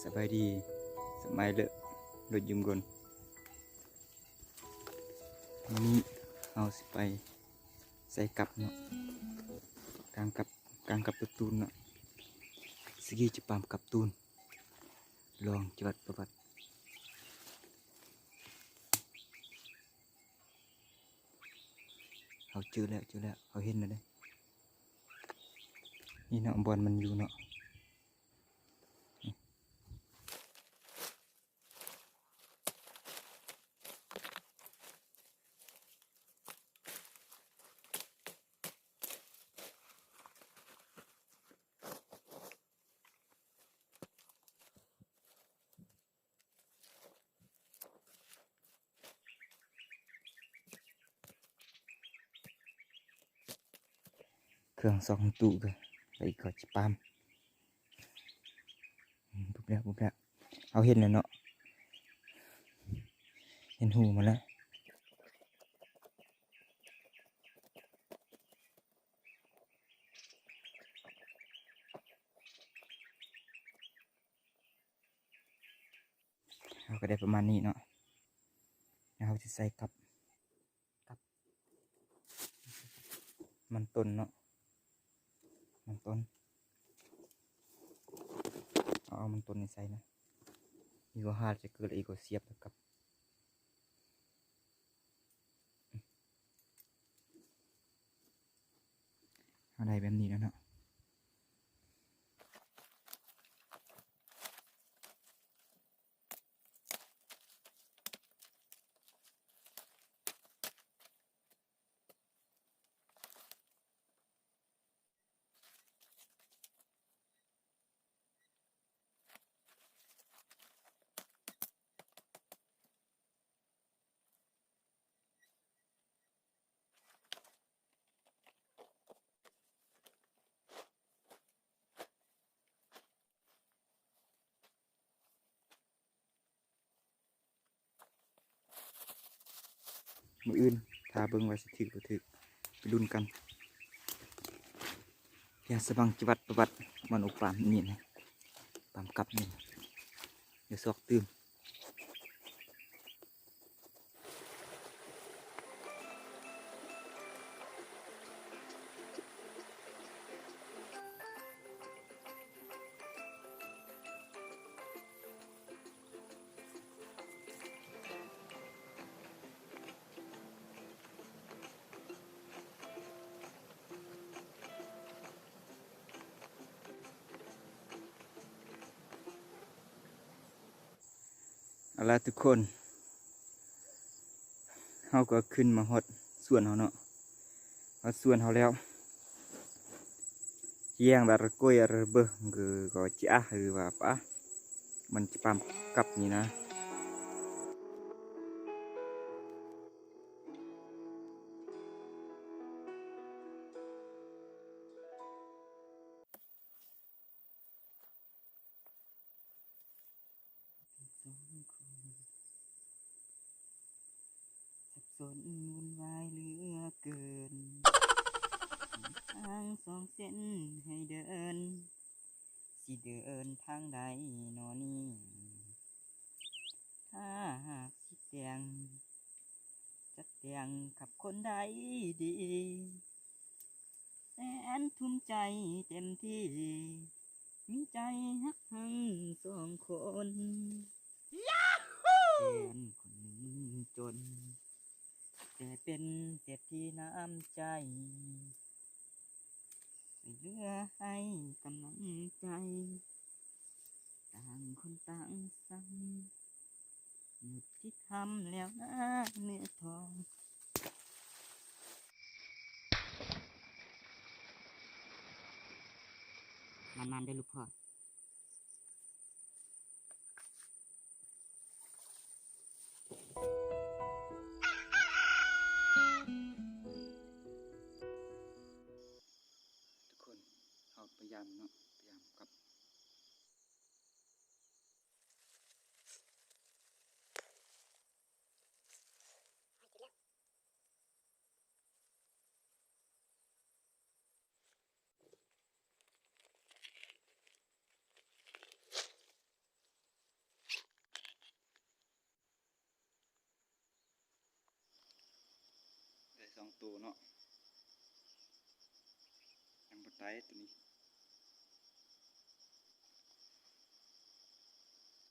สบายดีสมัยเลอะรถยืมกลวันนี้เอาสิไปใส่กับเนาะกลางกับตัวตูนเนาะสกีจะปามกับตูนลองจัดประวัติเอาเจอแล้วเอาเห็นแล้วเด้นี่เนาะบอลมันอยู่เนาะเครื่องสองตู้กันไปก่อนจะปามปุ๊บแล้วเอาเห็นแล้วเนาะเห็นหูมาแล้วเราก็ได้ประมาณนี้เนาะเราจะใส่กับมันต้นเนาะมันต้นเอามันต้นในใส่นะอีกว่าหาจะเกิดอีกว่าเสียบกับอะไรแบบนี้แล้วเนาะมืออื่นทาเบิ้งไว้สิถือบ่ถือไปลุ้นกันยาสบังจิวัดประวัติมันอุปามนี่นะปามกับนี่เดี๋ยวซอกตื่มเอาละทุกคนเขาก็ขึ้นมาฮอดส่วนเขาเนาะฮอดส่วนเขาแล้วเยี่ยงแบบกล้วยระเบิดก็จ้าหรือว่าปะมันจะปามกับนี่นะสับสนวุ่นวายเหลือเกินทางสองเส้นให้เดินสิเดินทางใดนอนี่ถ้าหากสิเตียงจะเตียงกับคนใดดีแสนทุ่มใจเต็มที่มีใจฮักทั้งสองคนแฟนคนหนึ่งจนแต่เป็นเศรษฐีน้ำใจเหลือให้กำลังใจต่างคนต่างสั่งหยุดที่ทำแล้วนะเนื้อทองมันได้ลูกพ่อทุกคนเอาพยายามเนาะพยายามกับ 2 ตัวเนาะยังบ่ตายตัวนี้